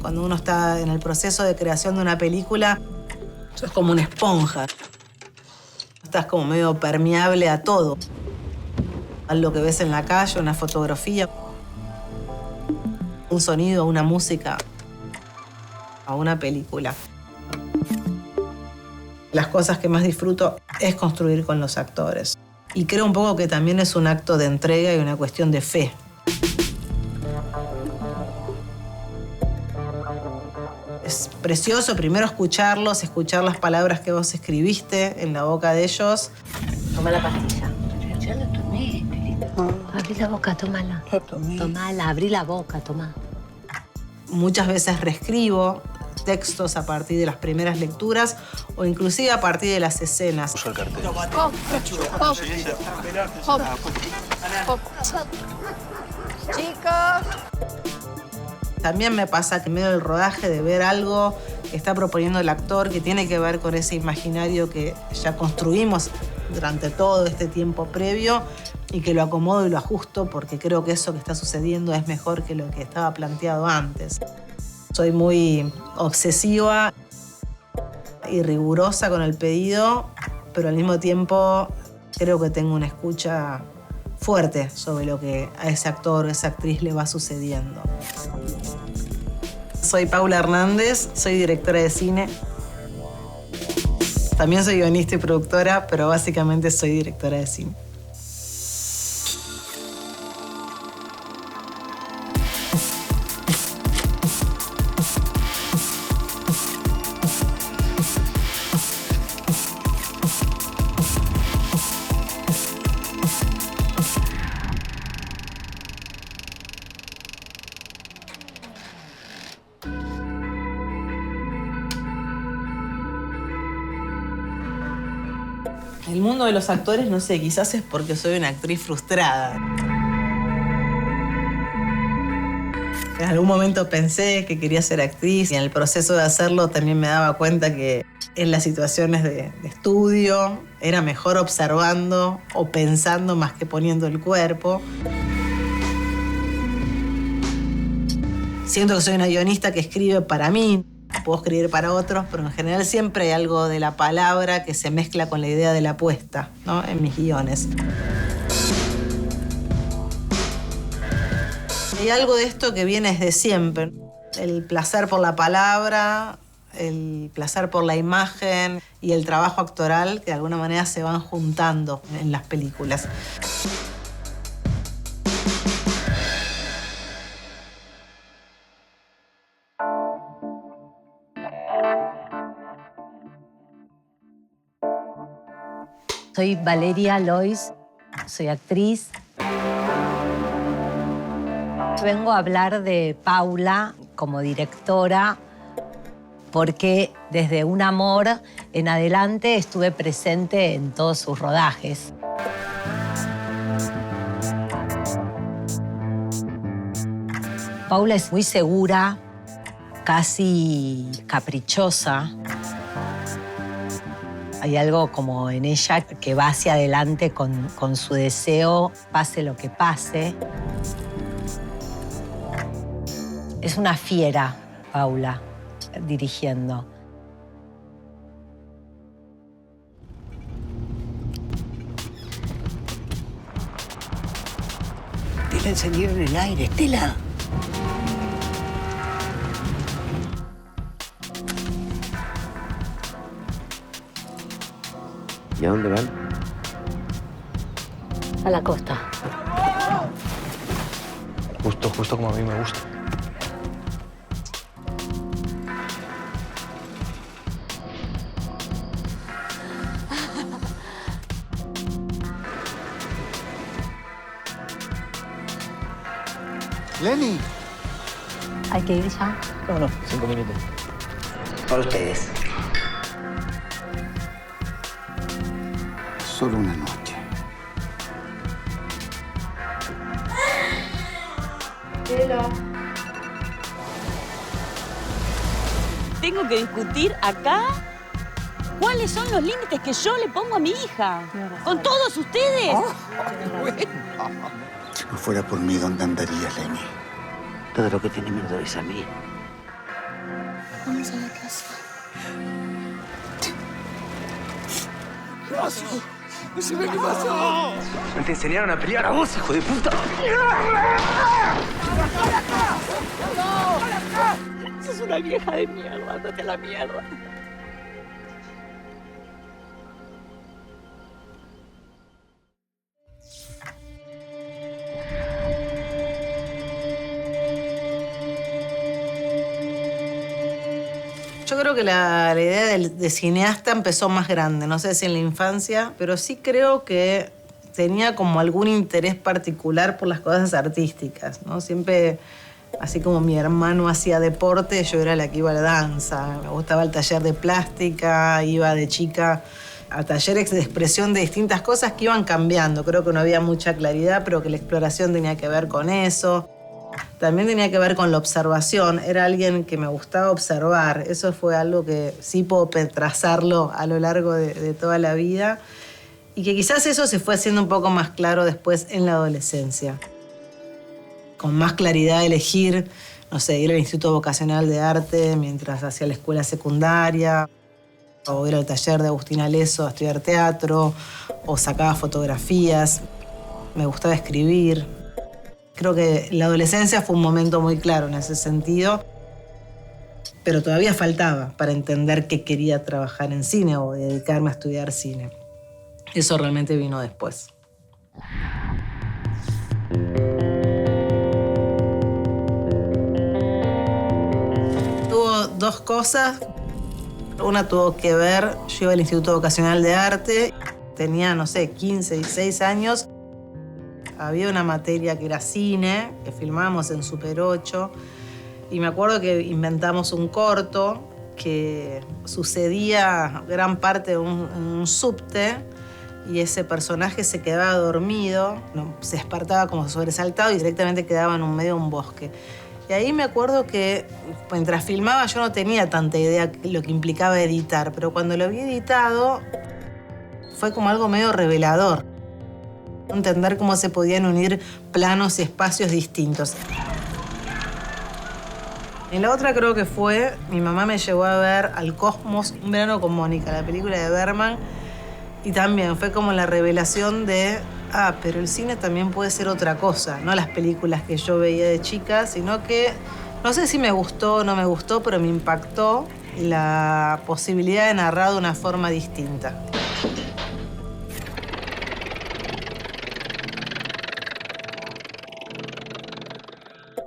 Cuando uno está en el proceso de creación de una película, sos como una esponja. Estás como medio permeable a todo. A lo que ves en la calle, una fotografía, un sonido, una música, a una película. Las cosas que más disfruto es construir con los actores. Y creo un poco que también es un acto de entrega y una cuestión de fe. Es precioso primero escucharlos, escuchar las palabras que vos escribiste en la boca de ellos. Toma la pastilla. Ya la tomé, Estelita. Abrí la boca, tómala. La tomé. Tomala, abrí la boca, toma. Muchas veces reescribo textos a partir de las primeras lecturas o inclusive a partir de las escenas. Uso el cartel. Chicos. También me pasa que en medio del rodaje de ver algo que está proponiendo el actor que tiene que ver con ese imaginario que ya construimos durante todo este tiempo previo y que lo acomodo y lo ajusto porque creo que eso que está sucediendo es mejor que lo que estaba planteado antes. Soy muy obsesiva y rigurosa con el pedido, pero al mismo tiempo creo que tengo una escucha fuerte sobre lo que a ese actor o esa actriz le va sucediendo. Soy Paula Hernández, soy directora de cine. También soy guionista y productora, pero básicamente soy directora de cine. El mundo de los actores, no sé, quizás es porque soy una actriz frustrada. En algún momento pensé que quería ser actriz y en el proceso de hacerlo también me daba cuenta que en las situaciones de estudio era mejor observando o pensando más que poniendo el cuerpo. Siento que soy una guionista que escribe para mí. Puedo escribir para otros, pero en general siempre hay algo de la palabra que se mezcla con la idea de la puesta, ¿no? En mis guiones. Hay algo de esto que viene desde siempre. El placer por la palabra, el placer por la imagen y el trabajo actoral que de alguna manera se van juntando en las películas. Soy Valeria Lois, soy actriz. Vengo a hablar de Paula como directora porque desde Un Amor en adelante estuve presente en todos sus rodajes. Paula es muy segura, casi caprichosa. Hay algo como en ella que va hacia adelante con su deseo, pase lo que pase. Es una fiera, Paula, dirigiendo. Estela encendido en el aire, Estela. ¿Y a dónde van? A la costa. Justo como a mí me gusta. Lenny. ¿Hay que ir ya? No, 5 minutos. Para ustedes. Solo una noche. Tengo que discutir acá cuáles son los límites que yo le pongo a mi hija. ¿Con todos ustedes? Si no fuera por mí, ¿dónde andarías, Lenny? Todo lo que tiene miedo es a mí. Vamos a la casa. ¿Qué pasó? Decime qué pasó. ¿No te enseñaron a pelear a vos, hijo de puta? Sos una vieja de mierda, andate a la mierda. Yo creo que la idea de cineasta empezó más grande, no sé si en la infancia, pero sí creo que tenía como algún interés particular por las cosas artísticas, ¿no? Siempre, así como mi hermano hacía deporte, yo era la que iba a la danza. Me gustaba el taller de plástica, iba de chica a talleres de expresión de distintas cosas que iban cambiando. Creo que no había mucha claridad, pero que la exploración tenía que ver con eso. También tenía que ver con la observación. Era alguien que me gustaba observar. Eso fue algo que sí puedo trazarlo a lo largo de toda la vida. Y que quizás eso se fue haciendo un poco más claro después en la adolescencia. Con más claridad elegir, no sé, ir al Instituto Vocacional de Arte mientras hacía la escuela secundaria, o ir al taller de Agustina Leso a estudiar teatro, o sacaba fotografías. Me gustaba escribir. Creo que la adolescencia fue un momento muy claro en ese sentido, pero todavía faltaba para entender que quería trabajar en cine o dedicarme a estudiar cine. Eso realmente vino después. Tuvo dos cosas. Una tuvo que ver, yo iba al Instituto Vocacional de Arte, tenía, no sé, 15, 16 años. Había una materia que era cine, que filmábamos en Super 8, y me acuerdo que inventamos un corto que sucedía gran parte en un subte, y ese personaje se quedaba dormido, se despertaba como sobresaltado y directamente quedaba en un medio de un bosque. Y ahí me acuerdo que mientras filmaba yo no tenía tanta idea de lo que implicaba editar, pero cuando lo vi editado fue como algo medio revelador. Entender cómo se podían unir planos y espacios distintos. Y la otra creo que fue, mi mamá me llevó a ver Al Cosmos, Un verano con Mónica, la película de Bergman, y también fue como la revelación de, pero el cine también puede ser otra cosa, no las películas que yo veía de chica, sino que, no sé si me gustó o no me gustó, pero me impactó la posibilidad de narrar de una forma distinta.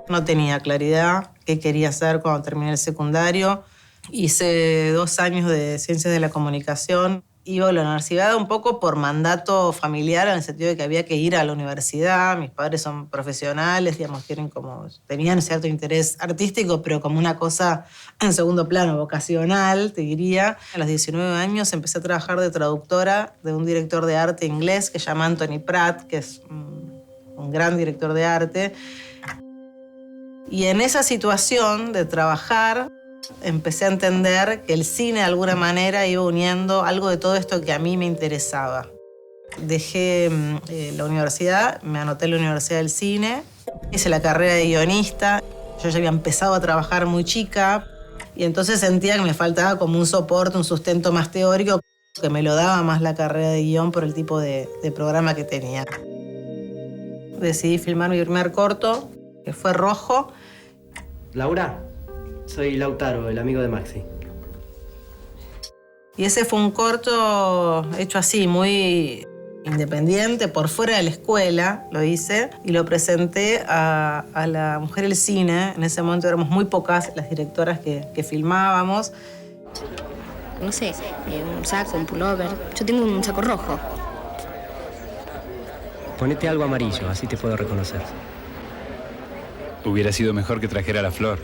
No tenía claridad qué quería hacer cuando terminé el secundario. Hice 2 años de Ciencias de la Comunicación. Iba a la universidad un poco por mandato familiar, en el sentido de que había que ir a la universidad. Mis padres son profesionales, digamos, tenían cierto interés artístico, pero como una cosa en segundo plano, vocacional, te diría. A los 19 años empecé a trabajar de traductora de un director de arte inglés que se llama Anthony Pratt, que es un gran director de arte. Y en esa situación de trabajar, empecé a entender que el cine de alguna manera iba uniendo algo de todo esto que a mí me interesaba. Dejé la universidad, me anoté en la Universidad del Cine, hice la carrera de guionista. Yo ya había empezado a trabajar muy chica y entonces sentía que me faltaba como un soporte, un sustento más teórico, que me lo daba más la carrera de guión por el tipo de programa que tenía. Decidí filmar mi primer corto, que fue Rojo. Laura, soy Lautaro, el amigo de Maxi. Y ese fue un corto hecho así, muy independiente, por fuera de la escuela lo hice, y lo presenté a la Mujer del Cine. En ese momento éramos muy pocas las directoras que filmábamos. No sé, un saco, un pullover. Yo tengo un saco rojo. Ponete algo amarillo, así te puedo reconocer. Hubiera sido mejor que trajera la flor.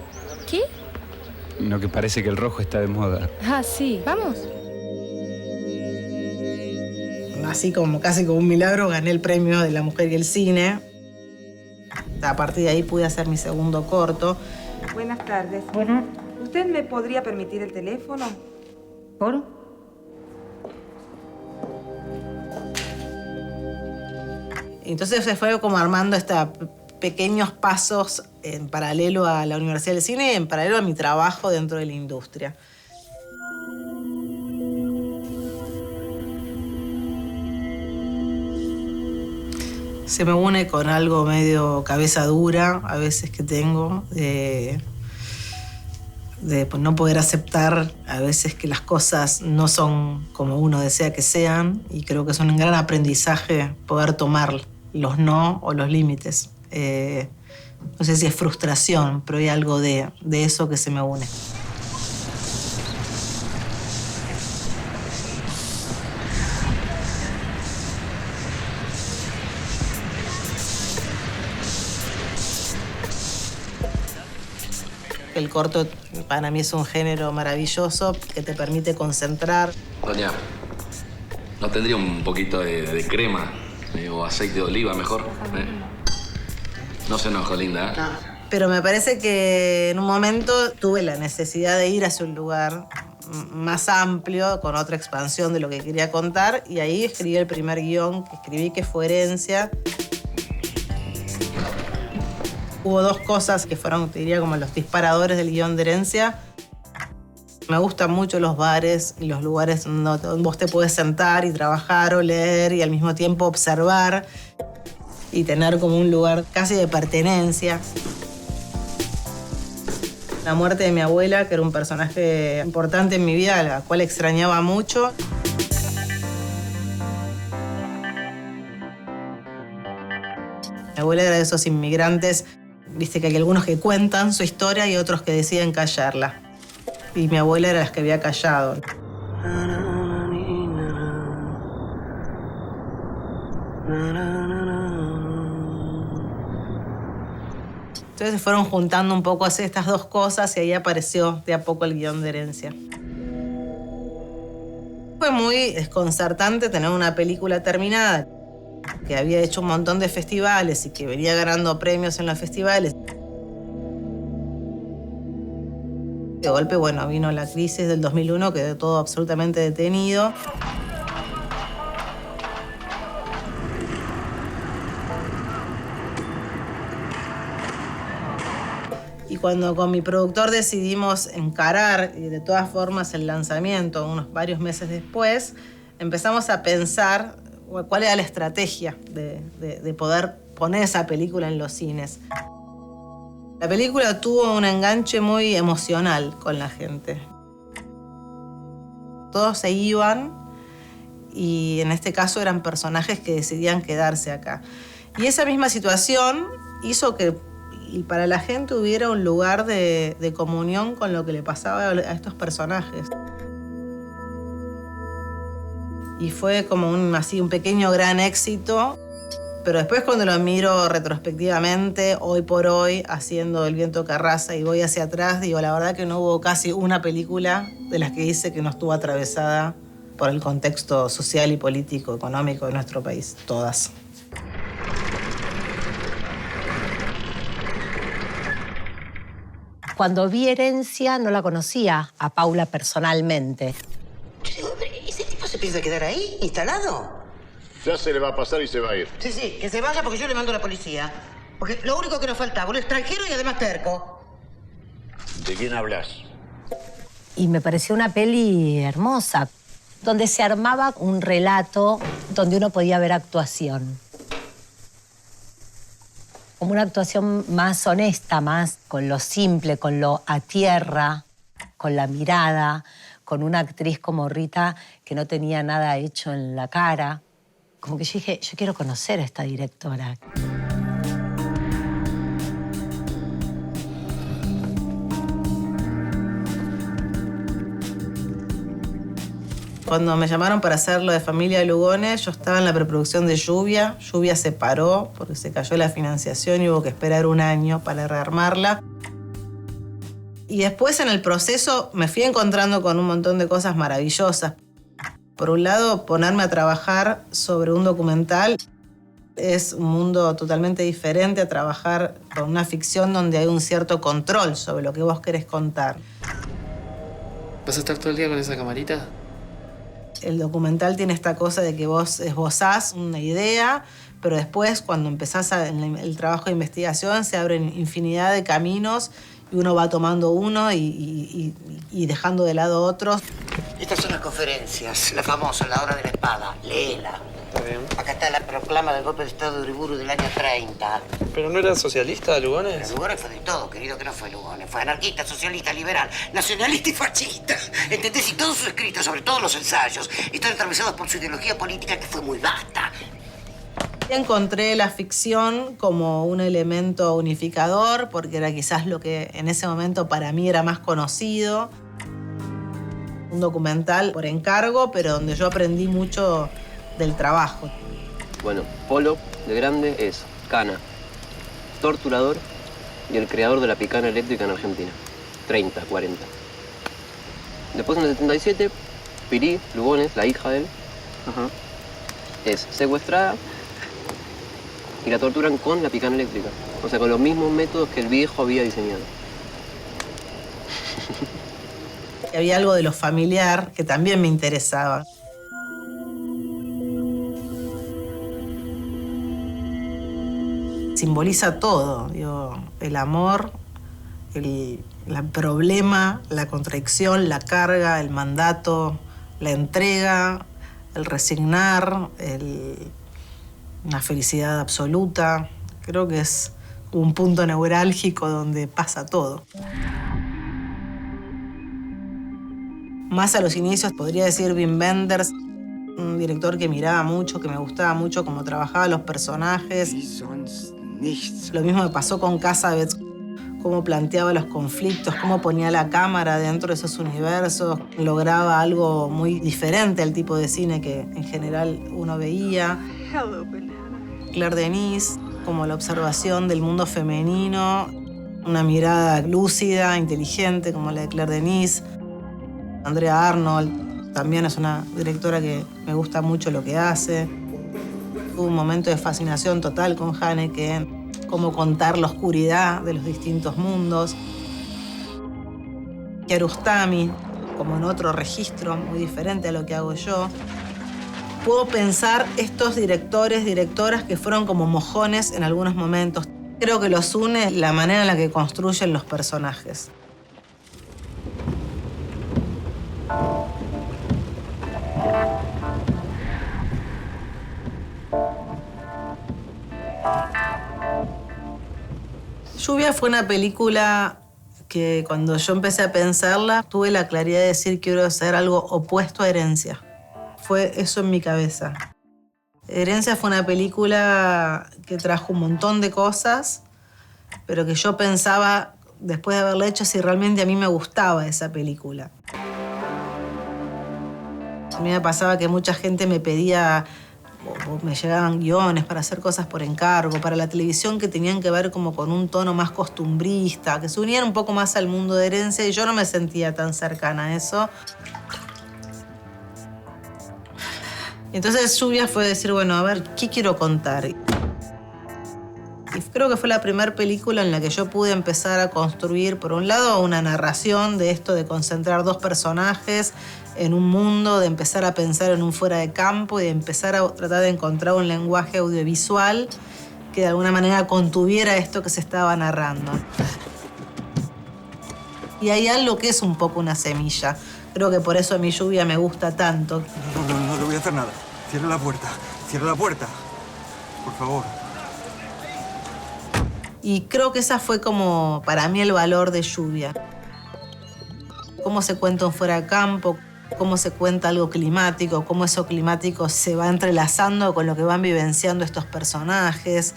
¿Qué? No, que parece que el rojo está de moda. Ah, sí. ¿Vamos? Así como casi como un milagro gané el premio de la Mujer y el Cine. A partir de ahí pude hacer mi segundo corto. Buenas tardes. Bueno. ¿Usted me podría permitir el teléfono? ¿Por? Entonces se fue como armando esta pequeños pasos en paralelo a la Universidad del Cine y en paralelo a mi trabajo dentro de la industria. Se me une con algo medio cabeza dura, a veces que tengo, de no poder aceptar a veces que las cosas no son como uno desea que sean, y creo que es un gran aprendizaje poder tomar los no o los límites. No sé si es frustración, pero hay algo de eso que se me une. El corto para mí es un género maravilloso que te permite concentrar. Doña, ¿no tendría un poquito de crema o aceite de oliva mejor? No se enoja, linda. No. Pero me parece que en un momento tuve la necesidad de ir hacia un lugar más amplio, con otra expansión de lo que quería contar, y ahí escribí el primer guión que escribí, que fue Herencia. Hubo dos cosas que fueron, te diría, como los disparadores del guión de Herencia. Me gustan mucho los bares y los lugares donde vos te puedes sentar y trabajar o leer y al mismo tiempo observar y tener como un lugar casi de pertenencia. La muerte de mi abuela, que era un personaje importante en mi vida, a la cual extrañaba mucho. Mi abuela era de esos inmigrantes, viste que hay algunos que cuentan su historia y otros que deciden callarla. Y mi abuela era la que había callado. Entonces se fueron juntando un poco así estas dos cosas y ahí apareció de a poco el guión de Herencia. Fue muy desconcertante tener una película terminada, que había hecho un montón de festivales y que venía ganando premios en los festivales. De golpe, bueno, vino la crisis del 2001, quedó todo absolutamente detenido. Y cuando con mi productor decidimos encarar, y de todas formas, el lanzamiento, varios meses después, empezamos a pensar cuál era la estrategia de poder poner esa película en los cines. La película tuvo un enganche muy emocional con la gente. Todos se iban y en este caso eran personajes que decidían quedarse acá. Y esa misma situación hizo que para la gente hubiera un lugar de comunión con lo que le pasaba a estos personajes. Y fue como un pequeño gran éxito. Pero después, cuando lo miro retrospectivamente, hoy por hoy, haciendo El viento que arrasa y voy hacia atrás, digo, la verdad que no hubo casi una película de las que hice que no estuvo atravesada por el contexto social y político, económico de nuestro país. Todas. Cuando vi Herencia, no la conocía a Paula personalmente. Yo digo, ¿ese tipo se piensa quedar ahí, instalado? Ya se le va a pasar y se va a ir. Sí, que se vaya porque yo le mando a la policía. Porque lo único que nos faltaba, un extranjero y además terco. ¿De quién hablas? Y me pareció una peli hermosa, donde se armaba un relato donde uno podía ver actuación. Como una actuación más honesta, más con lo simple, con lo a tierra, con la mirada, con una actriz como Rita que no tenía nada hecho en la cara. Como que yo dije, yo quiero conocer a esta directora. Cuando me llamaron para hacer lo de Familia Lugones, yo estaba en la preproducción de Lluvia. Lluvia se paró porque se cayó la financiación y hubo que esperar un año para rearmarla. Y después, en el proceso, me fui encontrando con un montón de cosas maravillosas. Por un lado, ponerme a trabajar sobre un documental es un mundo totalmente diferente a trabajar con una ficción donde hay un cierto control sobre lo que vos querés contar. ¿Vas a estar todo el día con esa camarita? El documental tiene esta cosa de que vos esbozás una idea, pero después cuando empezás en el trabajo de investigación se abren infinidad de caminos y uno va tomando uno y dejando de lado otros. Estas son las conferencias, la famosa, la hora de la espada. Léela. Está bien. Acá está la proclama del golpe de Estado de Uriburu del año 30. ¿Pero no era socialista, Lugones? Pero Lugones fue de todo, querido, que no fue Lugones. Fue anarquista, socialista, liberal, nacionalista y fascista. ¿Entendés? Y todos sus escritos, sobre todo los ensayos, están atravesados por su ideología política que fue muy vasta. Encontré la ficción como un elemento unificador, porque era quizás lo que en ese momento para mí era más conocido. Un documental por encargo, pero donde yo aprendí mucho del trabajo. Bueno, Polo, de grande, es cana, torturador y el creador de la picana eléctrica en Argentina. 30, 40. Después, en el 77, Pirí, Lugones, la hija de él, es secuestrada y la torturan con la picana eléctrica. O sea, con los mismos métodos que el viejo había diseñado. Había algo de lo familiar que también me interesaba. Simboliza todo, digo, el amor, el problema, la contradicción, la carga, el mandato, la entrega, el resignar, una felicidad absoluta. Creo que es un punto neurálgico donde pasa todo. Más a los inicios podría decir Wim Wenders, un director que miraba mucho, que me gustaba mucho cómo trabajaba los personajes. Lo mismo me pasó con Cassavetes, cómo planteaba los conflictos, cómo ponía la cámara dentro de esos universos. Lograba algo muy diferente al tipo de cine que en general uno veía. Claire Denis, como la observación del mundo femenino, una mirada lúcida, inteligente como la de Claire Denis. Andrea Arnold también es una directora que me gusta mucho lo que hace. Tuve un momento de fascinación total con Haneke, cómo contar la oscuridad de los distintos mundos. Kiarostami, como en otro registro muy diferente a lo que hago yo. Puedo pensar estos directores, directoras que fueron como mojones en algunos momentos. Creo que los une la manera en la que construyen los personajes. Lluvia fue una película que cuando yo empecé a pensarla, tuve la claridad de decir quiero hacer algo opuesto a Herencia. Fue eso en mi cabeza. Herencia fue una película que trajo un montón de cosas, pero que yo pensaba, después de haberla hecho, si realmente a mí me gustaba esa película. A mí me pasaba que mucha gente me pedía, o me llegaban guiones para hacer cosas por encargo, para la televisión que tenían que ver como con un tono más costumbrista, que se unían un poco más al mundo de Herencia, y yo no me sentía tan cercana a eso. Entonces Lluvia fue decir, bueno, a ver, ¿qué quiero contar? Y creo que fue la primera película en la que yo pude empezar a construir, por un lado, una narración de esto de concentrar dos personajes en un mundo, de empezar a pensar en un fuera de campo y de empezar a tratar de encontrar un lenguaje audiovisual que de alguna manera contuviera esto que se estaba narrando. Y hay algo que es un poco una semilla. Creo que por eso a mí Lluvia me gusta tanto. No le voy a hacer nada. Cierra la puerta. Cierra la puerta. Por favor. Y creo que esa fue como, para mí, el valor de Lluvia. Cómo se cuenta un fuera de campo, cómo se cuenta algo climático, cómo eso climático se va entrelazando con lo que van vivenciando estos personajes.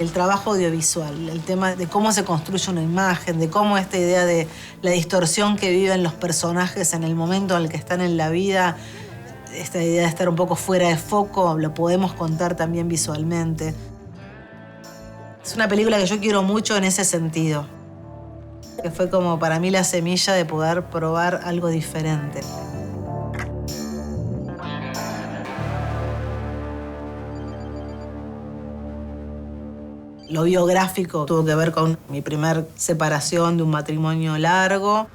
El trabajo audiovisual, el tema de cómo se construye una imagen, de cómo esta idea de la distorsión que viven los personajes en el momento en el que están en la vida, esta idea de estar un poco fuera de foco, lo podemos contar también visualmente. Es una película que yo quiero mucho en ese sentido, que fue como para mí la semilla de poder probar algo diferente. Lo biográfico tuvo que ver con mi primer separación de un matrimonio largo.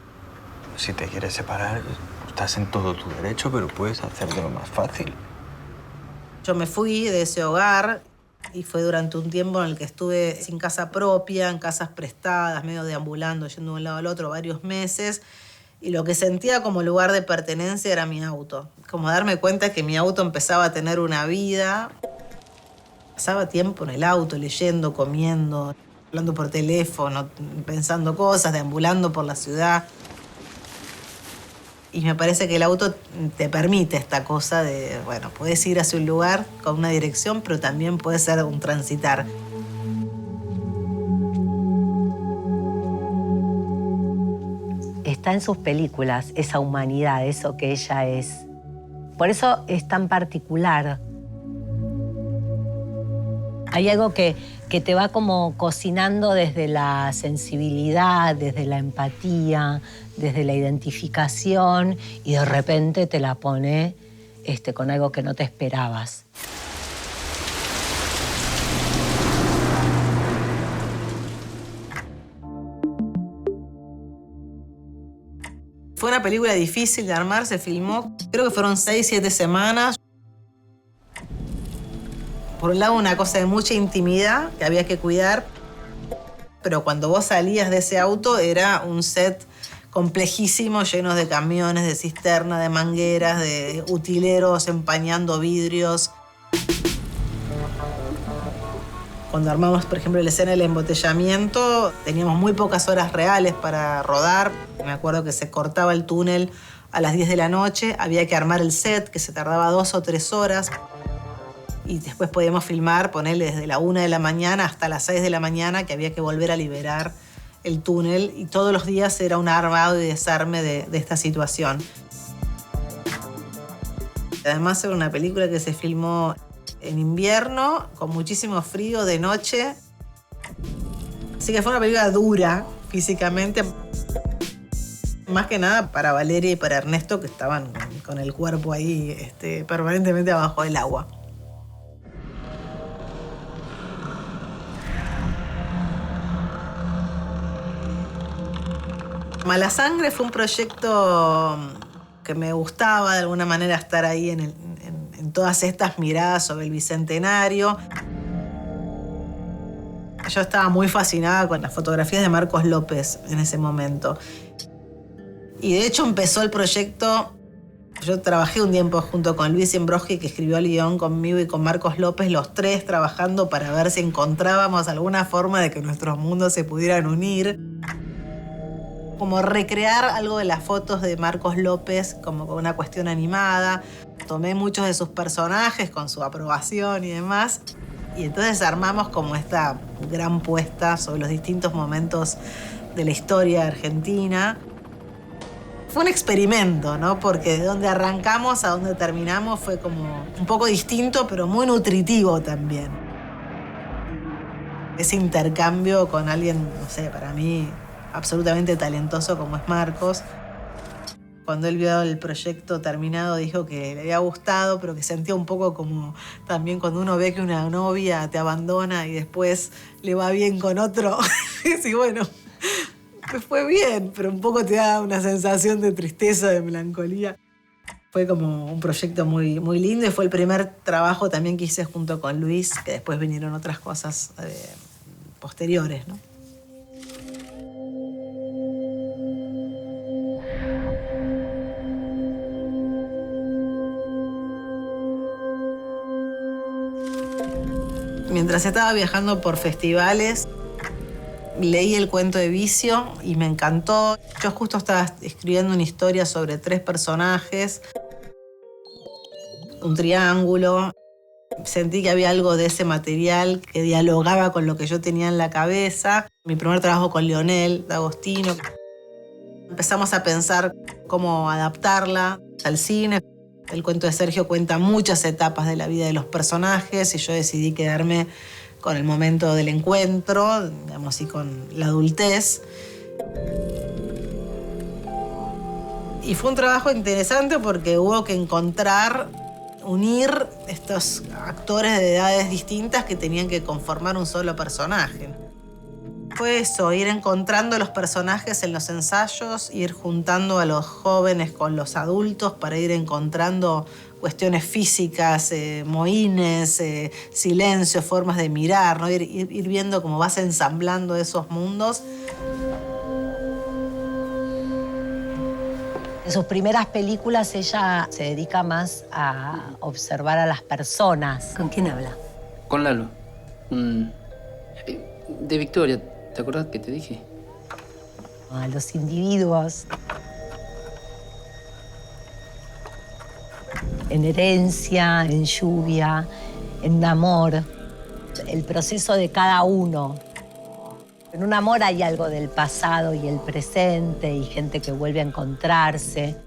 Si te quieres separar, estás en todo tu derecho, pero puedes hacértelo más fácil. Yo me fui de ese hogar y fue durante un tiempo en el que estuve sin casa propia, en casas prestadas, medio deambulando, yendo de un lado al otro varios meses. Y lo que sentía como lugar de pertenencia era mi auto. Como darme cuenta que mi auto empezaba a tener una vida. Pasaba tiempo en el auto, leyendo, comiendo, hablando por teléfono, pensando cosas, deambulando por la ciudad. Y me parece que el auto te permite esta cosa de, bueno, puedes ir hacia un lugar con una dirección, pero también puede ser un transitar. Está en sus películas esa humanidad, eso que ella es. Por eso es tan particular. Hay algo que te va como cocinando desde la sensibilidad, desde la empatía, desde la identificación, y de repente te la pone con algo que no te esperabas. Fue una película difícil de armar, se filmó, creo que fueron 6-7 semanas. Por un lado, una cosa de mucha intimidad que había que cuidar, pero cuando vos salías de ese auto era un set complejísimo, lleno de camiones, de cisternas, de mangueras, de utileros empañando vidrios. Cuando armamos, por ejemplo, la escena del embotellamiento, teníamos muy pocas horas reales para rodar. Me acuerdo que se cortaba el túnel a las 10 de la noche, había que armar el set, que se tardaba 2 o 3 horas. Y después podíamos filmar, ponerle desde la 1 de la mañana hasta las 6 de la mañana, que había que volver a liberar el túnel. Y todos los días era un armado y desarme de esta situación. Además era una película que se filmó en invierno, con muchísimo frío, de noche. Así que fue una película dura físicamente. Más que nada para Valeria y para Ernesto, que estaban con el cuerpo ahí permanentemente abajo del agua. Mala Sangre fue un proyecto que me gustaba de alguna manera estar ahí en todas estas miradas sobre el Bicentenario. Yo estaba muy fascinada con las fotografías de Marcos López en ese momento. Y de hecho empezó el proyecto. Yo trabajé un tiempo junto con Luis Imbroski, que escribió el guión conmigo, y con Marcos López, los tres trabajando para ver si encontrábamos alguna forma de que nuestros mundos se pudieran unir. Como recrear algo de las fotos de Marcos López, como con una cuestión animada. Tomé muchos de sus personajes con su aprobación y demás. Y entonces armamos como esta gran puesta sobre los distintos momentos de la historia argentina. Fue un experimento, ¿no? Porque de donde arrancamos a donde terminamos fue como un poco distinto, pero muy nutritivo también. Ese intercambio con alguien, no sé, para mí absolutamente talentoso como es Marcos. Cuando él vio el proyecto terminado, dijo que le había gustado, pero que sentía un poco como también cuando uno ve que una novia te abandona y después le va bien con otro. Y bueno, pues fue bien, pero un poco te da una sensación de tristeza, de melancolía. Fue como un proyecto muy, muy lindo, y fue el primer trabajo también que hice junto con Luis, que después vinieron otras cosas posteriores, ¿no? Mientras estaba viajando por festivales, leí El cuento de Vicio y me encantó. Yo justo estaba escribiendo una historia sobre 3 personajes, un triángulo. Sentí que había algo de ese material que dialogaba con lo que yo tenía en la cabeza. Mi primer trabajo con Leonel D'Agostino. Empezamos a pensar cómo adaptarla al cine. El cuento de Sergio cuenta muchas etapas de la vida de los personajes y yo decidí quedarme con el momento del encuentro, digamos, y con la adultez. Y fue un trabajo interesante porque hubo que unir estos actores de edades distintas que tenían que conformar un solo personaje. Fue eso, ir encontrando los personajes en los ensayos, ir juntando a los jóvenes con los adultos para ir encontrando cuestiones físicas, mohines, silencios, formas de mirar, ¿no? Ir viendo cómo vas ensamblando esos mundos. En sus primeras películas ella se dedica más a observar a las personas. ¿Con quién habla? Con Lalo. De Victoria, ¿te acordás que te dije? A los individuos. En herencia, en lluvia, en amor. El proceso de cada uno. En un amor hay algo del pasado y el presente y gente que vuelve a encontrarse.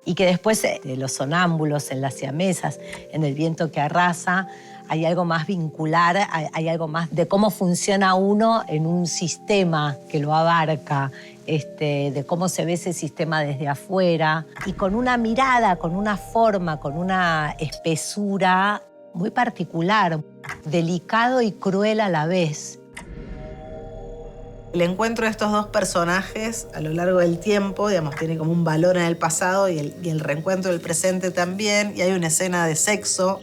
Y que después de los sonámbulos, en las siamesas, en el viento que arrasa, hay algo más vincular, hay algo más de cómo funciona uno en un sistema que lo abarca, de cómo se ve ese sistema desde afuera. Y con una mirada, con una forma, con una espesura muy particular, delicado y cruel a la vez. El encuentro de estos dos personajes a lo largo del tiempo, digamos, tiene como un valor en el pasado y el reencuentro del presente también, y hay una escena de sexo.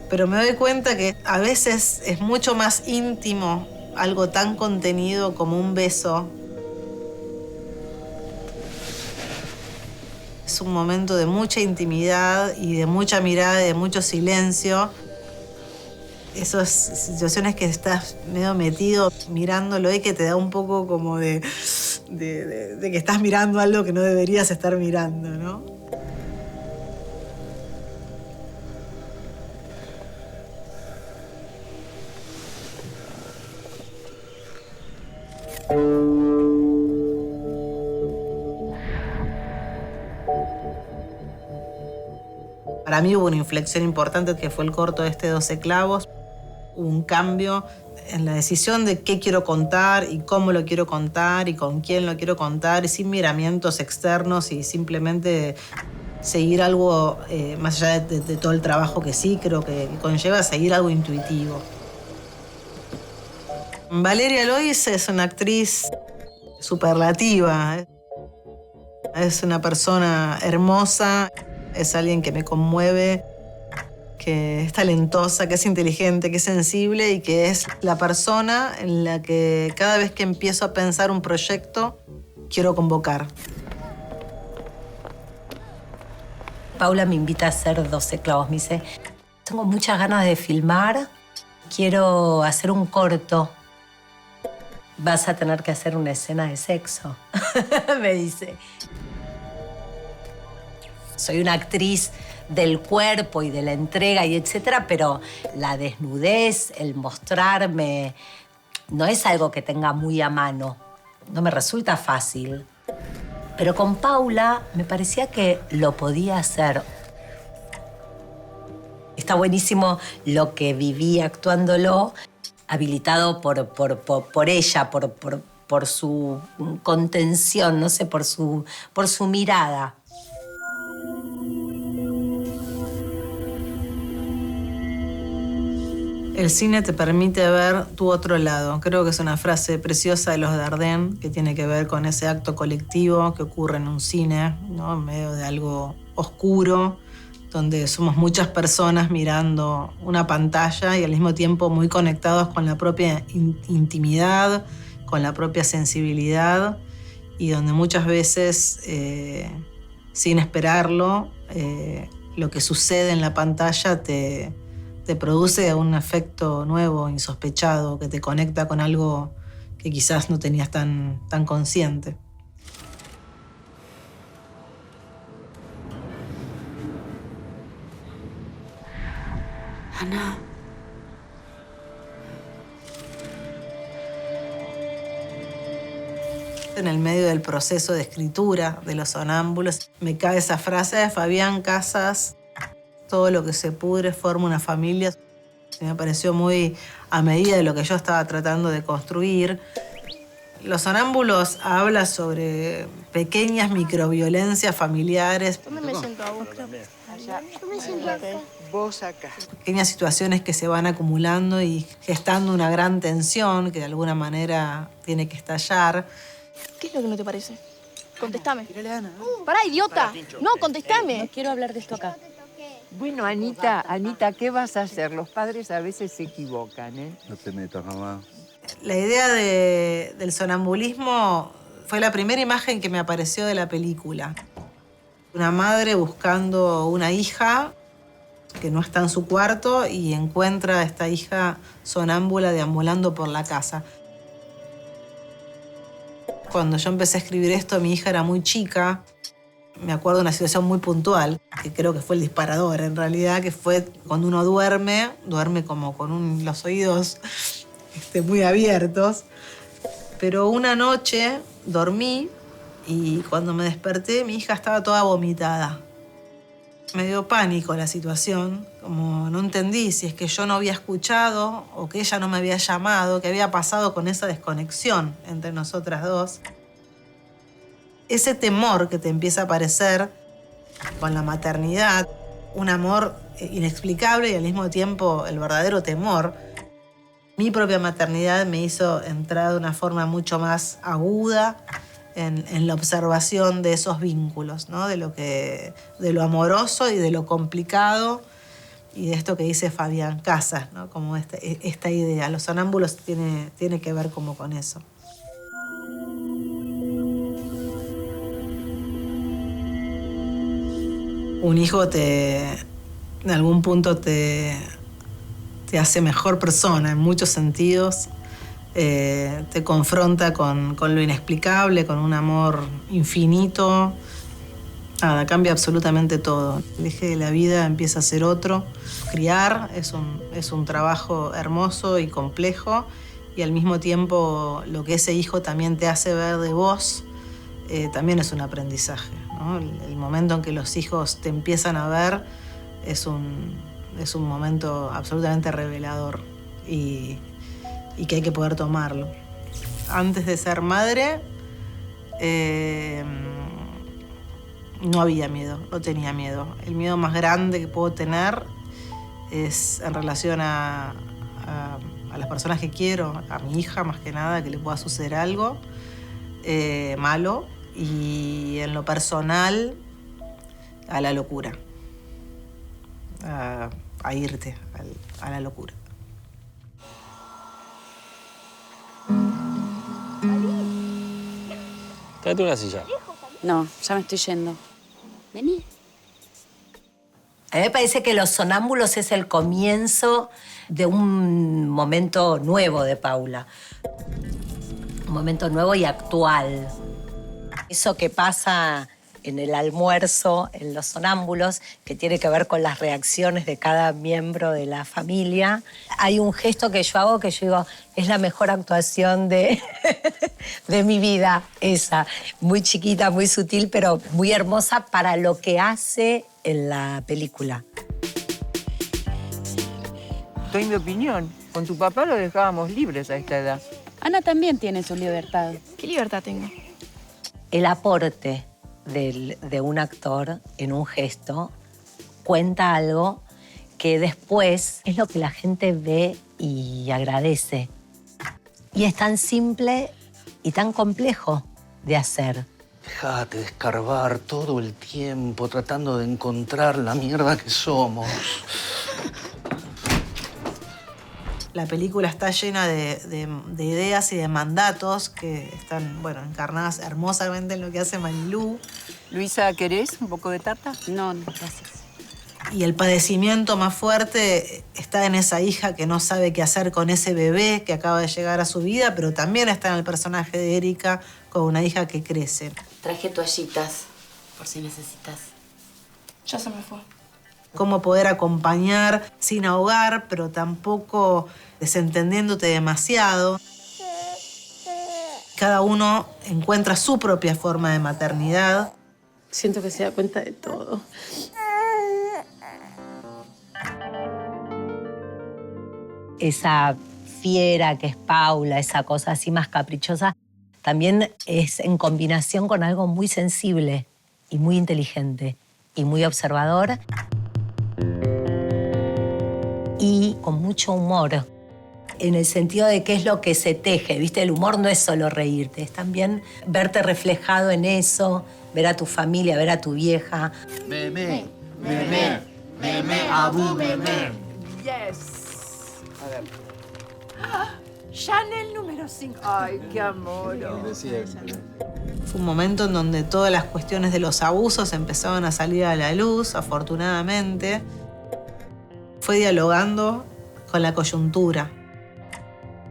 Pero me doy cuenta que a veces es mucho más íntimo algo tan contenido como un beso. Es un momento de mucha intimidad y de mucha mirada y de mucho silencio. Esas situaciones que estás medio metido mirándolo y que te da un poco como de que estás mirando algo que no deberías estar mirando, ¿no? Para mí hubo una inflexión importante que fue el corto de 12 clavos. Hubo un cambio en la decisión de qué quiero contar y cómo lo quiero contar y con quién lo quiero contar, y sin miramientos externos y simplemente seguir algo, más allá de todo el trabajo que sí creo que conlleva, seguir algo intuitivo. Valeria Lois es una actriz superlativa. Es una persona hermosa, es alguien que me conmueve, que es talentosa, que es inteligente, que es sensible y que es la persona en la que cada vez que empiezo a pensar un proyecto, quiero convocar. Paula me invita a hacer 12 clavos. Me dice, tengo muchas ganas de filmar, quiero hacer un corto. Vas a tener que hacer una escena de sexo, me dice. Soy una actriz del cuerpo y de la entrega y etcétera, pero la desnudez, el mostrarme, no es algo que tenga muy a mano. No me resulta fácil. Pero con Paula me parecía que lo podía hacer. Está buenísimo lo que viví actuándolo, habilitado por ella, por su contención, no sé, por su mirada. El cine te permite ver tu otro lado. Creo que es una frase preciosa de los Dardenne que tiene que ver con ese acto colectivo que ocurre en un cine, ¿no? En medio de algo oscuro, donde somos muchas personas mirando una pantalla y al mismo tiempo muy conectados con la propia intimidad, con la propia sensibilidad, y donde muchas veces, sin esperarlo, lo que sucede en la pantalla te produce un efecto nuevo, insospechado, que te conecta con algo que quizás no tenías tan consciente. Ana. En el medio del proceso de escritura de Los Sonámbulos, me cae esa frase de Fabián Casas: todo lo que se pudre forma una familia. Me pareció muy a medida de lo que yo estaba tratando de construir. Los Sonámbulos habla sobre pequeñas microviolencias familiares. ¿Dónde me siento a vos? Allá. Yo me siento acá. Vos acá. Pequeñas situaciones que se van acumulando y gestando una gran tensión que de alguna manera tiene que estallar. ¿Qué es lo que no te parece? contestame. Pará, idiota. No, contestame. No quiero hablar de esto acá. Bueno, Anita, ¿qué vas a hacer? Los padres a veces se equivocan, ¿eh? No te metas, mamá. La idea del sonambulismo fue la primera imagen que me apareció de la película. Una madre buscando una hija que no está en su cuarto y encuentra a esta hija sonámbula deambulando por la casa. Cuando yo empecé a escribir esto, mi hija era muy chica. Me acuerdo de una situación muy puntual, que creo que fue el disparador en realidad, que fue cuando uno duerme como con los oídos muy abiertos. Pero una noche dormí y cuando me desperté mi hija estaba toda vomitada. Me dio pánico la situación, como no entendí si es que yo no había escuchado o que ella no me había llamado, qué había pasado con esa desconexión entre nosotras dos. Ese temor que te empieza a aparecer con la maternidad, un amor inexplicable y al mismo tiempo el verdadero temor. Mi propia maternidad me hizo entrar de una forma mucho más aguda en la observación de esos vínculos, ¿no? De lo amoroso y de lo complicado y de esto que dice Fabián Casas, ¿no? Como esta idea. Los sonámbulos tiene que ver como con eso. Un hijo en algún punto te hace mejor persona en muchos sentidos. Te confronta con lo inexplicable, con un amor infinito. Nada, cambia absolutamente todo. El eje de la vida empieza a ser otro. Criar es un trabajo hermoso y complejo y al mismo tiempo lo que ese hijo también te hace ver de vos también es un aprendizaje, ¿no? El momento en que los hijos te empiezan a ver es un momento absolutamente revelador y que hay que poder tomarlo. Antes de ser madre, no había miedo, no tenía miedo. El miedo más grande que puedo tener es en relación a las personas que quiero, a mi hija más que nada, que le pueda suceder algo malo, y en lo personal a la locura, a irte a la locura. Tráete una silla. No, ya me estoy yendo. Vení. A mí me parece que Los Sonámbulos es el comienzo de un momento nuevo de Paula. Un momento nuevo y actual. Eso que pasa en el almuerzo, en Los Sonámbulos, que tiene que ver con las reacciones de cada miembro de la familia. Hay un gesto que yo hago que yo digo, es la mejor actuación de mi vida, esa. Muy chiquita, muy sutil, pero muy hermosa para lo que hace en la película. Doy mi opinión. Con tu papá lo dejábamos libres a esta edad. Ana también tiene su libertad. ¿Qué libertad tengo? El aporte de un actor en un gesto cuenta algo que después es lo que la gente ve y agradece. Y es tan simple y tan complejo de hacer. Dejate de escarbar todo el tiempo tratando de encontrar la mierda que somos. La película está llena de ideas y de mandatos que están, encarnadas hermosamente en lo que hace Marilú. Luisa, ¿querés un poco de tarta? No, gracias. Y el padecimiento más fuerte está en esa hija que no sabe qué hacer con ese bebé que acaba de llegar a su vida, pero también está en el personaje de Erika con una hija que crece. Traje toallitas, por si necesitas. Ya se me fue. Cómo poder acompañar sin ahogar, pero tampoco desentendiéndote demasiado. Cada uno encuentra su propia forma de maternidad. Siento que se da cuenta de todo. Esa fiera que es Paula, esa cosa así más caprichosa, también es en combinación con algo muy sensible y muy inteligente y muy observador y con mucho humor. en el sentido de qué es lo que se teje, ¿viste? El humor no es solo reírte, es también verte reflejado en eso, ver a tu familia, ver a tu vieja. Meme, meme, meme, abu, meme. Yes. A ver. Chanel número 5. Ay, qué amor. Fue un momento en donde todas las cuestiones de los abusos empezaban a salir a la luz, afortunadamente. Fue dialogando con la coyuntura.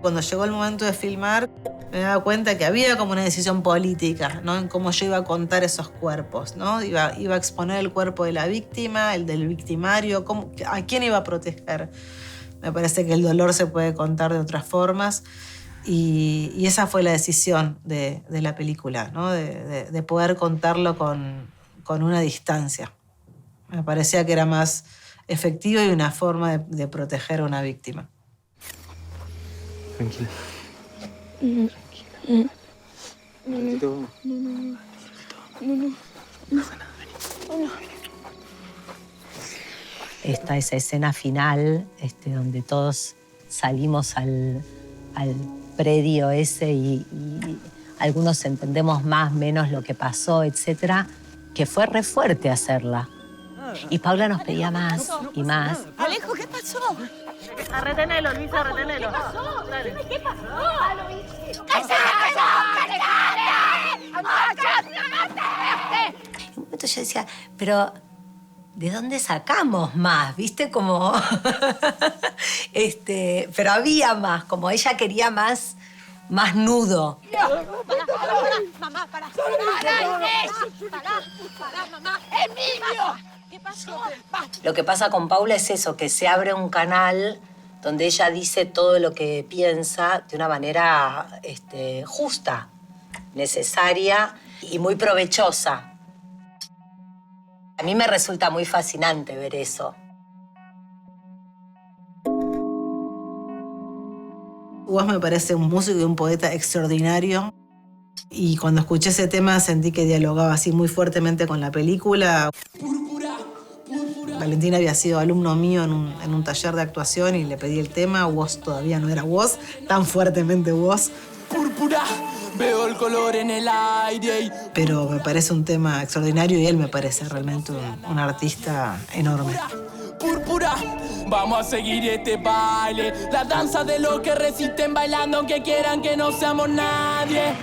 Cuando llegó el momento de filmar, me daba cuenta que había como una decisión política, ¿no? En cómo yo iba a contar esos cuerpos, ¿no? Iba a exponer el cuerpo de la víctima, el del victimario, a quién iba a proteger. Me parece que el dolor se puede contar de otras formas y esa fue la decisión de la película, ¿no? De poder contarlo con una distancia. Me parecía que era más efectivo y una forma de proteger a una víctima. Tranquila. Está esa escena final donde todos salimos al predio ese y algunos entendemos más, menos lo que pasó, etcétera, que fue re fuerte hacerla. Y Paula nos pedía más y más. Alejo, ¿qué pasó? Retenelo, Luisa, retenelo. ¿Qué pasó? Dale. ¿Qué pasó? En un momento yo decía, pero ¿de dónde sacamos más? ¿Viste? Como... pero había más, como ella quería más nudo. Mamá, pará. Pará, mamá. ¡Emilio! ¿Qué pasó? Lo que pasa con Paula es eso, que se abre un canal donde ella dice todo lo que piensa de una manera justa, necesaria y muy provechosa. A mí me resulta muy fascinante ver eso. Woz me parece un músico y un poeta extraordinario. Y cuando escuché ese tema sentí que dialogaba así muy fuertemente con la película. Valentín había sido alumno mío en un taller de actuación y le pedí el tema. Woz todavía no era Woz, tan fuertemente Woz. Púrpura, veo el color en el aire. Pero me parece un tema extraordinario y él me parece realmente un artista enorme. Púrpura, vamos a seguir este baile. La danza de los que resisten bailando aunque quieran que no seamos nadie.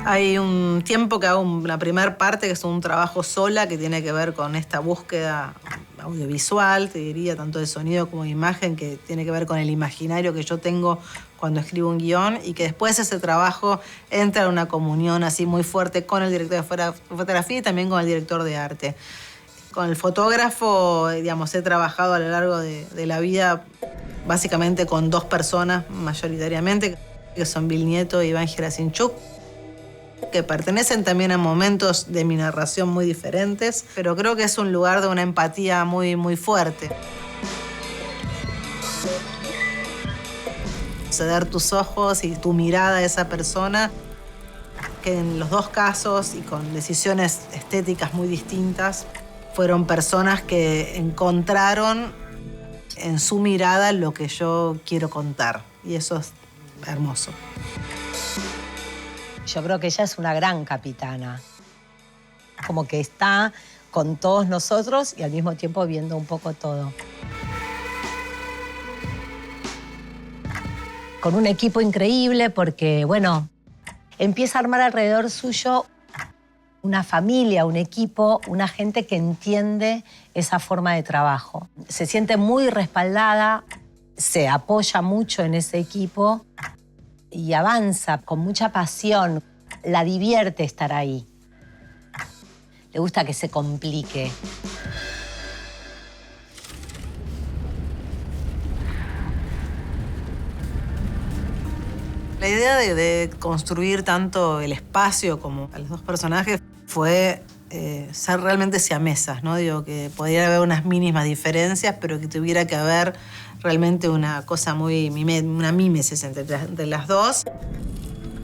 Hay un tiempo que hago la primera parte, que es un trabajo sola, que tiene que ver con esta búsqueda audiovisual, te diría, tanto de sonido como de imagen, que tiene que ver con el imaginario que yo tengo cuando escribo un guión, y que después ese trabajo entra en una comunión así muy fuerte con el director de fotografía y también con el director de arte. Con el fotógrafo, digamos, he trabajado a lo largo de la vida básicamente con dos personas mayoritariamente, que son Bill Nieto y Iván Gerasimchuk, que pertenecen también a momentos de mi narración muy diferentes, pero creo que es un lugar de una empatía muy, muy fuerte. Ceder tus ojos y tu mirada a esa persona, que en los dos casos y con decisiones estéticas muy distintas, fueron personas que encontraron en su mirada lo que yo quiero contar. Y eso es hermoso. Yo creo que ella es una gran capitana. Como que está con todos nosotros y al mismo tiempo viendo un poco todo. Con un equipo increíble porque, bueno, empieza a armar alrededor suyo una familia, un equipo, una gente que entiende esa forma de trabajo. Se siente muy respaldada, se apoya mucho en ese equipo y avanza con mucha pasión. La divierte estar ahí. Le gusta que se complique. La idea de construir tanto el espacio como a los dos personajes fue ser realmente siamesas, ¿no? Digo, que podía haber unas mínimas diferencias, pero que tuviera que haber realmente una cosa muy, una mímesis entre las dos.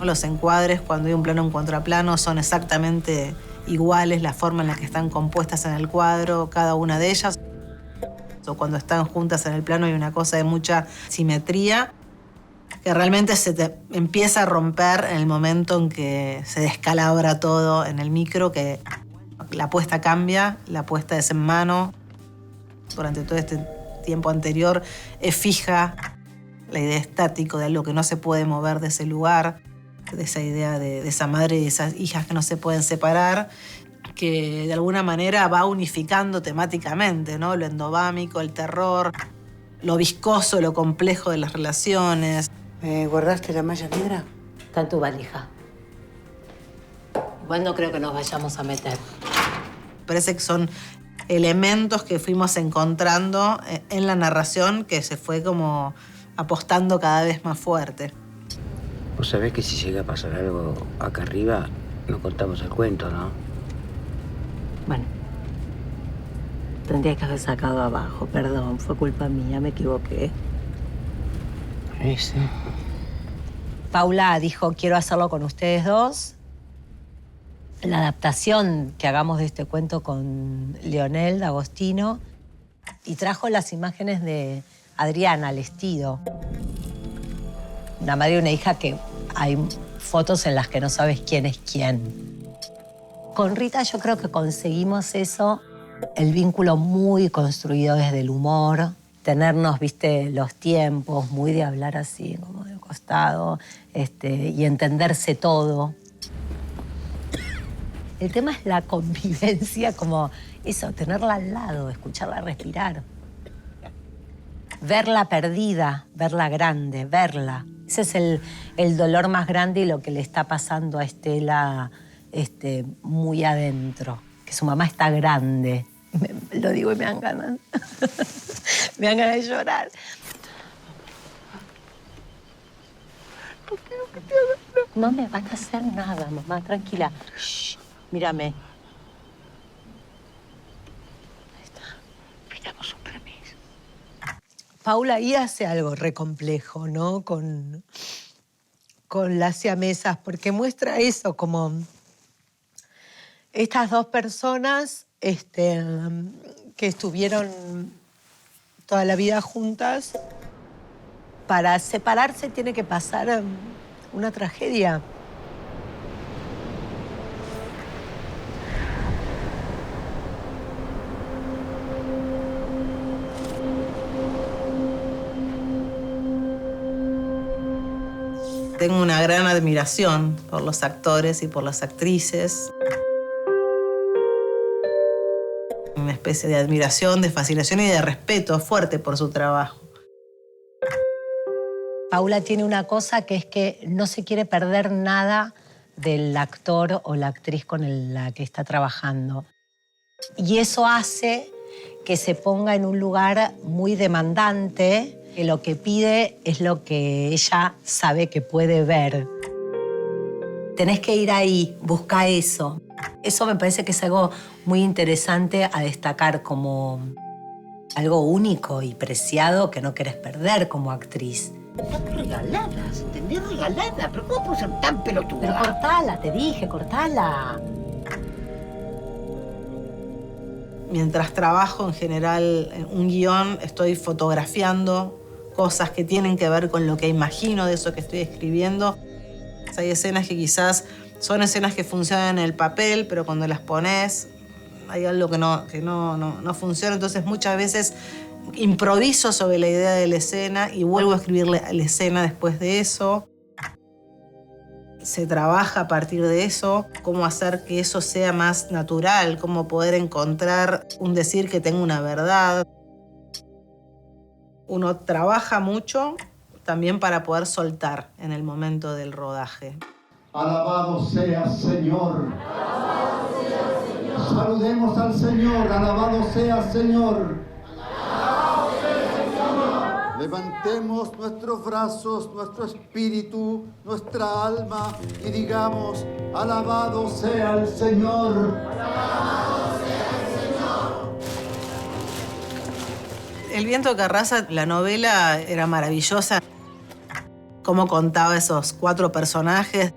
Los encuadres, cuando hay un plano en contraplano, son exactamente iguales, la forma en la que están compuestas en el cuadro, cada una de ellas. O cuando están juntas en el plano hay una cosa de mucha simetría que realmente se te empieza a romper en el momento en que se descalabra todo en el micro, que la puesta cambia, la puesta es en mano. Durante todo este tiempo anterior es fija, la idea estática de algo que no se puede mover de ese lugar, de esa idea de esa madre y de esas hijas que no se pueden separar, que de alguna manera va unificando temáticamente, ¿no? Lo endobámico, el terror, lo viscoso, lo complejo de las relaciones. ¿Guardaste la malla negra? Está en tu valija. Igual no creo que nos vayamos a meter. Parece que son elementos que fuimos encontrando en la narración que se fue como apostando cada vez más fuerte. Vos sabés que si llega a pasar algo acá arriba, no contamos el cuento, ¿no? Bueno, tendría que haber sacado abajo. Perdón, fue culpa mía, me equivoqué. ¿Ese? Paula dijo, quiero hacerlo con ustedes dos. La adaptación que hagamos de este cuento con Leonel D'Agostino, y trajo las imágenes de Adriana Lestido. Una madre y una hija que hay fotos en las que no sabes quién es quién. Con Rita yo creo que conseguimos eso, el vínculo muy construido desde el humor, tenernos, viste, los tiempos, muy de hablar así, como de costado, y entenderse todo. El tema es la convivencia, como eso, tenerla al lado, escucharla respirar. Verla perdida, verla grande, verla. Ese es el dolor más grande y lo que le está pasando a Estela muy adentro. Que su mamá está grande. Lo digo y me dan ganas. Me dan ganas de llorar. No quiero que te hagan nada. No me van a hacer nada, mamá, tranquila. Shh, mírame. Ahí está. Pidamos un permiso. Paula ahí hace algo re complejo, ¿no? Con las siamesas, porque muestra eso, como estas dos personas que estuvieron toda la vida juntas, para separarse tiene que pasar una tragedia. Tengo una gran admiración por los actores y por las actrices. Una especie de admiración, de fascinación y de respeto fuerte por su trabajo. Paula tiene una cosa que es que no se quiere perder nada del actor o la actriz con la que está trabajando. Y eso hace que se ponga en un lugar muy demandante, que lo que pide es lo que ella sabe que puede ver. Tenés que ir ahí, busca eso. Eso me parece que es algo muy interesante a destacar como algo único y preciado que no querés perder como actriz. Están regaladas, ¿entendés? Regaladas. ¿Pero cómo puedo ser tan pelotuda? Pero cortala, te dije, cortala. Mientras trabajo en general en un guión, estoy fotografiando cosas que tienen que ver con lo que imagino de eso que estoy escribiendo. Hay escenas que quizás son escenas que funcionan en el papel, pero cuando las pones hay algo que no funciona. Entonces muchas veces improviso sobre la idea de la escena y vuelvo a escribir la escena después de eso. Se trabaja a partir de eso, cómo hacer que eso sea más natural, cómo poder encontrar un decir que tenga una verdad. Uno trabaja mucho también para poder soltar en el momento del rodaje. Alabado sea Señor. Saludemos al Señor. Alabado sea Señor. Levantemos nuestros brazos, nuestro espíritu, nuestra alma y digamos, alabado sea el Señor. Alabado sea el Señor. El viento que arrasa, la novela era maravillosa. cómo contaba esos 4 personajes,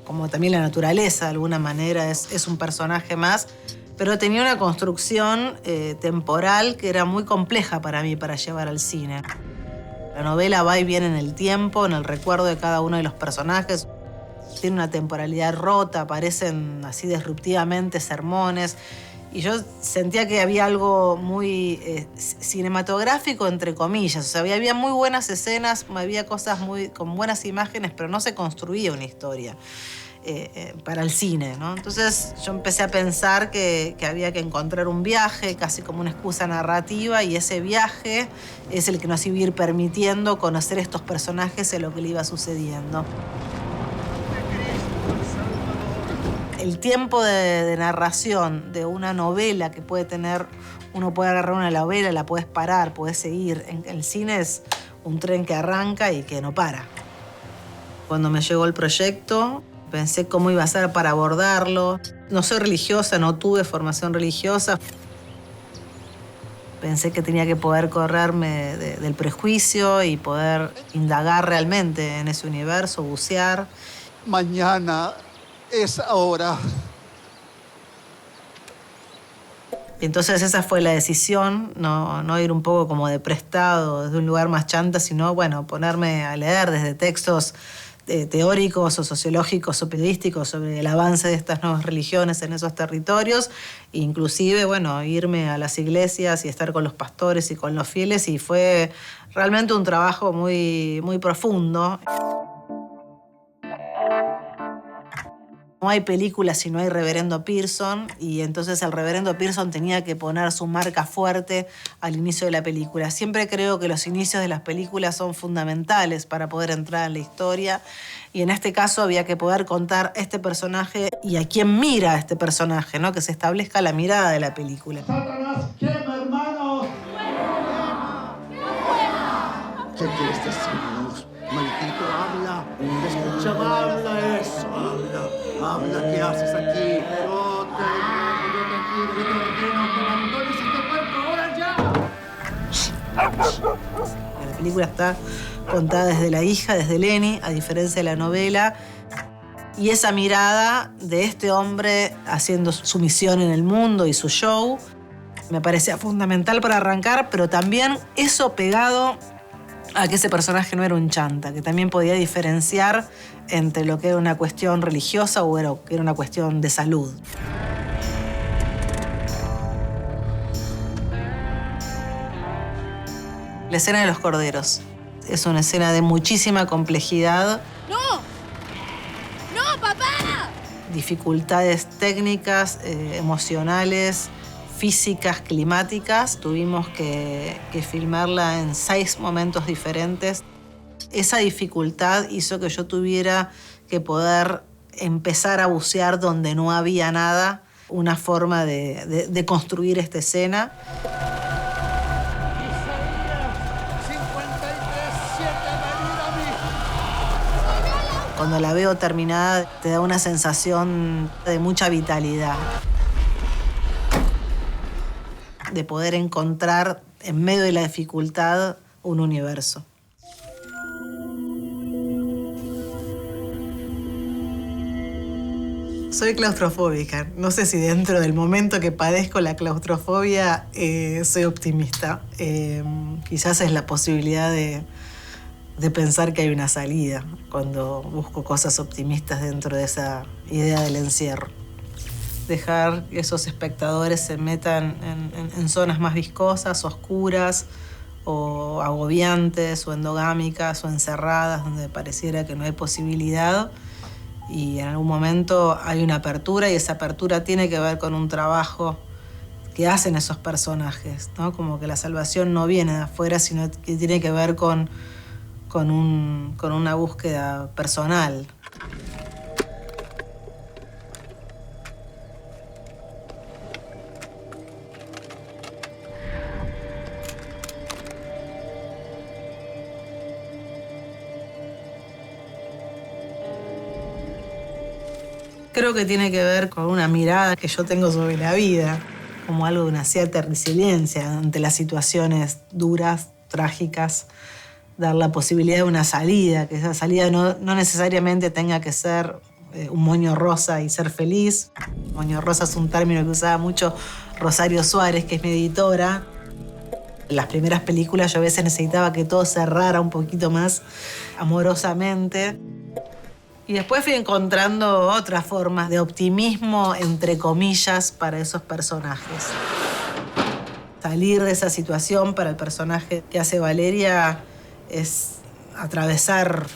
como también la naturaleza de alguna manera es un personaje más, pero tenía una construcción temporal que era muy compleja para mí para llevar al cine. La novela va y viene en el tiempo, en el recuerdo de cada uno de los personajes. Tiene una temporalidad rota, aparecen así disruptivamente sermones. Y yo sentía que había algo muy cinematográfico, entre comillas. O sea, había muy buenas escenas, había cosas con buenas imágenes, pero no se construía una historia para el cine, ¿no? Entonces yo empecé a pensar que había que encontrar un viaje, casi como una excusa narrativa, y ese viaje es el que nos iba a ir permitiendo conocer estos personajes y lo que le iba sucediendo. El tiempo de narración de una novela que puede tener, uno puede agarrar una novela, la puedes parar, puedes seguir. El cine es un tren que arranca y que no para. Cuando me llegó el proyecto, pensé cómo iba a ser para abordarlo. No soy religiosa, no tuve formación religiosa. Pensé que tenía que poder correrme del prejuicio y poder indagar realmente en ese universo, bucear. Mañana es ahora. Entonces esa fue la decisión, no ir un poco como de prestado desde un lugar más chanta, sino bueno, ponerme a leer desde textos teóricos o sociológicos o periodísticos sobre el avance de estas nuevas religiones en esos territorios, e inclusive bueno, irme a las iglesias y estar con los pastores y con los fieles, y fue realmente un trabajo muy, muy profundo. No hay película si no hay Reverendo Pearson, y entonces el Reverendo Pearson tenía que poner su marca fuerte al inicio de la película. Siempre creo que los inicios de las películas son fundamentales para poder entrar en la historia, y en este caso había que poder contar este personaje y a quién mira a este personaje, ¿no? Que se establezca la mirada de la película. ¡Satanás quema, hermanos! ¿Qué quieres decirnos? Maldito, habla. Te escuchaba, habla eso, habla. Habla, ¿qué haces aquí? Yo te ordeno que abandones este cuerpo ahora ya. La película está contada desde la hija, desde Lenny, a diferencia de la novela. Y esa mirada de este hombre haciendo su misión en el mundo y su show me parecía fundamental para arrancar, pero también eso pegado a que ese personaje no era un chanta, que también podía diferenciar entre lo que era una cuestión religiosa o que era una cuestión de salud. La escena de los corderos es una escena de muchísima complejidad. ¡No! ¡No, papá! Dificultades técnicas, emocionales, físicas, climáticas. Tuvimos que filmarla en 6 momentos diferentes. Esa dificultad hizo que yo tuviera que poder empezar a bucear donde no había nada, una forma de construir esta escena. Cuando la veo terminada, te da una sensación de mucha vitalidad, de poder encontrar en medio de la dificultad un universo. Soy claustrofóbica. No sé si dentro del momento que padezco la claustrofobia soy optimista. Quizás es la posibilidad de pensar que hay una salida cuando busco cosas optimistas dentro de esa idea del encierro. Dejar que esos espectadores se metan en zonas más viscosas, oscuras, o agobiantes, o endogámicas, o encerradas, donde pareciera que no hay posibilidad. Y en algún momento hay una apertura, y esa apertura tiene que ver con un trabajo que hacen esos personajes, ¿no? Como que la salvación no viene de afuera, sino que tiene que ver con una búsqueda personal. Creo que tiene que ver con una mirada que yo tengo sobre la vida, como algo de una cierta resiliencia ante las situaciones duras, trágicas, dar la posibilidad de una salida, que esa salida no necesariamente tenga que ser un moño rosa y ser feliz. Moño rosa es un término que usaba mucho Rosario Suárez, que es mi editora. En las primeras películas yo a veces necesitaba que todo cerrara un poquito más amorosamente. Y después fui encontrando otras formas de optimismo, entre comillas, para esos personajes. Salir de esa situación para el personaje que hace Valeria es atravesar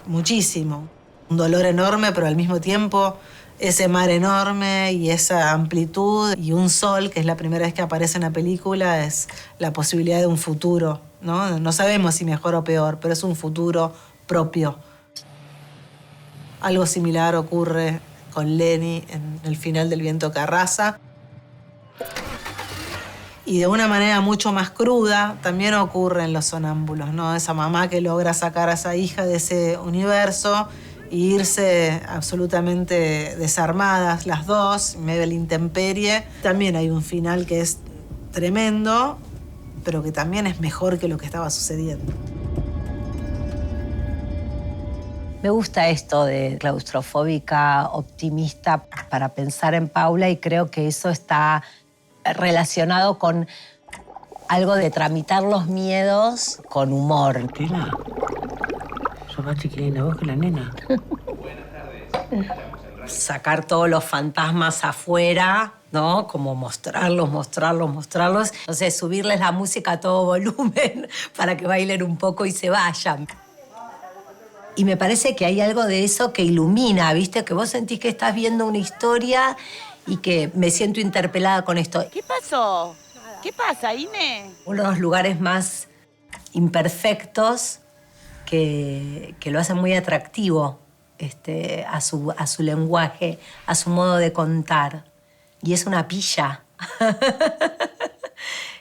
muchísimo. Un dolor enorme, pero al mismo tiempo ese mar enorme y esa amplitud y un sol, que es la primera vez que aparece en la película, es la posibilidad de un futuro, ¿no? No sabemos si mejor o peor, pero es un futuro propio. Algo similar ocurre con Lenny en el final del Viento que arrasa. Y de una manera mucho más cruda también ocurre en Los Sonámbulos, ¿no? Esa mamá que logra sacar a esa hija de ese universo e irse absolutamente desarmadas las dos, en medio de la intemperie. También hay un final que es tremendo, pero que también es mejor que lo que estaba sucediendo. Me gusta esto de claustrofóbica, optimista, para pensar en Paula, y creo que eso está relacionado con algo de tramitar los miedos con humor. Tela, sos más chiquilina vos que la nena. Sacar todos los fantasmas afuera, ¿no? Como mostrarlos. Entonces, subirles la música a todo volumen para que bailen un poco y se vayan. Y me parece que hay algo de eso que ilumina, ¿viste? Que vos sentís que estás viendo una historia y que me siento interpelada con esto. ¿Qué pasó? ¿Qué pasa, Ine? Uno de los lugares más imperfectos que lo hacen muy atractivo a su lenguaje, a su modo de contar. Y es una pilla.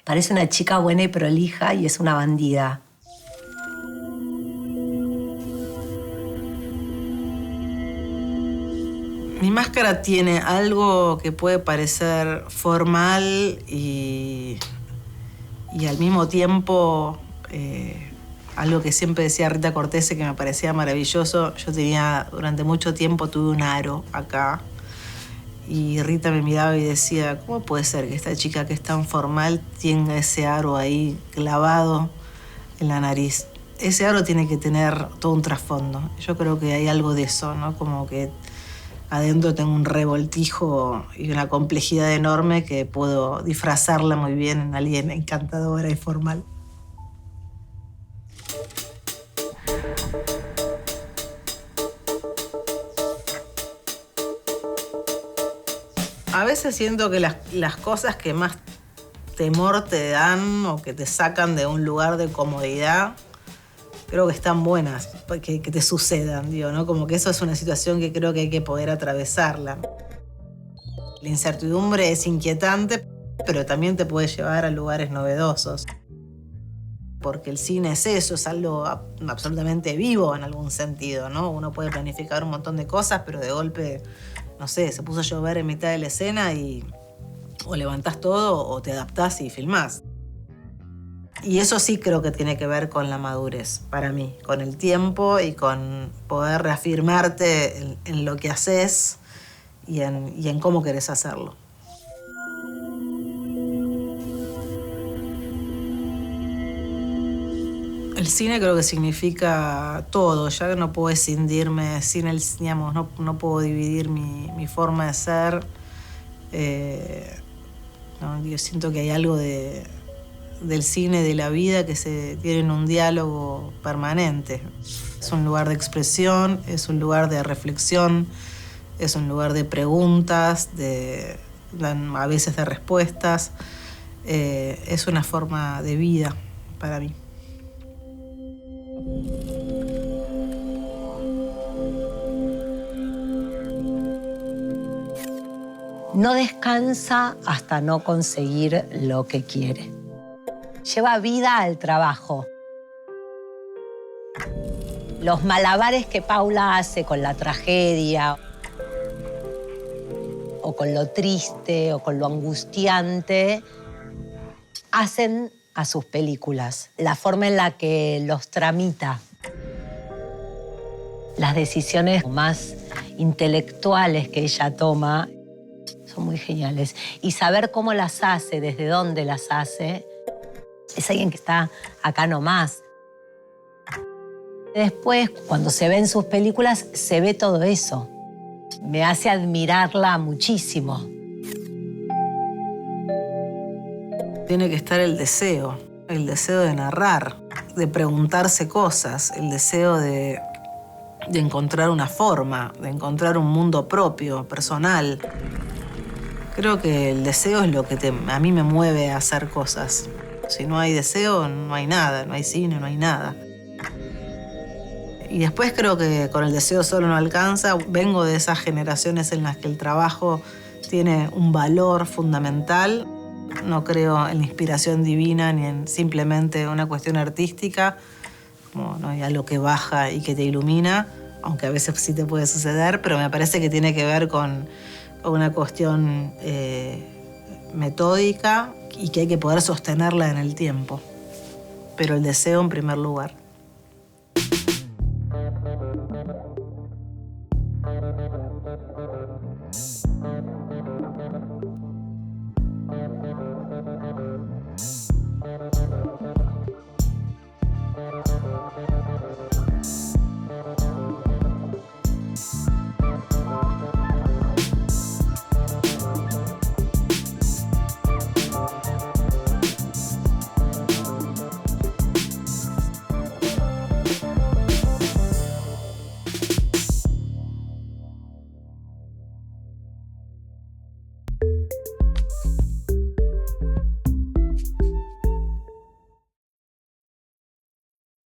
Parece una chica buena y prolija y es una bandida. Mi máscara tiene algo que puede parecer formal y al mismo tiempo algo que siempre decía Rita Cortese, que me parecía maravilloso. Yo durante mucho tiempo tuve un aro acá y Rita me miraba y decía, ¿cómo puede ser que esta chica que es tan formal tenga ese aro ahí clavado en la nariz? Ese aro tiene que tener todo un trasfondo. Yo creo que hay algo de eso, ¿no? Como que adentro tengo un revoltijo y una complejidad enorme que puedo disfrazarla muy bien en alguien encantadora y formal. A veces siento que las cosas que más temor te dan o que te sacan de un lugar de comodidad, creo que están buenas, que te sucedan, digo, ¿no? Como que eso es una situación que creo que hay que poder atravesarla. La incertidumbre es inquietante, pero también te puede llevar a lugares novedosos. Porque el cine es eso, es algo absolutamente vivo en algún sentido, ¿no? Uno puede planificar un montón de cosas, pero de golpe, no sé, se puso a llover en mitad de la escena y o levantás todo o te adaptás y filmás. Y eso sí creo que tiene que ver con la madurez, para mí, con el tiempo y con poder reafirmarte en lo que haces y en cómo querés hacerlo. El cine creo que significa todo, ya no puedo escindirme sin el, digamos, no puedo dividir mi forma de ser. No, yo siento que hay algo del cine, de la vida, que se tienen un diálogo permanente. Es un lugar de expresión, es un lugar de reflexión, es un lugar de preguntas, a veces de respuestas. Es una forma de vida para mí. No descansa hasta no conseguir lo que quiere. Lleva vida al trabajo. Los malabares que Paula hace con la tragedia, o con lo triste, o con lo angustiante, hacen a sus películas, la forma en la que los tramita. Las decisiones más intelectuales que ella toma son muy geniales. Y saber cómo las hace, desde dónde las hace, es alguien que está acá nomás. Después, cuando se ven sus películas, se ve todo eso. Me hace admirarla muchísimo. Tiene que estar el deseo de narrar, de preguntarse cosas, el deseo de encontrar una forma, de encontrar un mundo propio, personal. Creo que el deseo es lo que a mí me mueve a hacer cosas. Si no hay deseo, no hay nada, no hay cine, no hay nada. Y después creo que con el deseo solo no alcanza. Vengo de esas generaciones en las que el trabajo tiene un valor fundamental. No creo en la inspiración divina ni en simplemente una cuestión artística, como no hay algo que baja y que te ilumina, aunque a veces sí te puede suceder, pero me parece que tiene que ver con una cuestión metódica y que hay que poder sostenerla en el tiempo. Pero el deseo en primer lugar.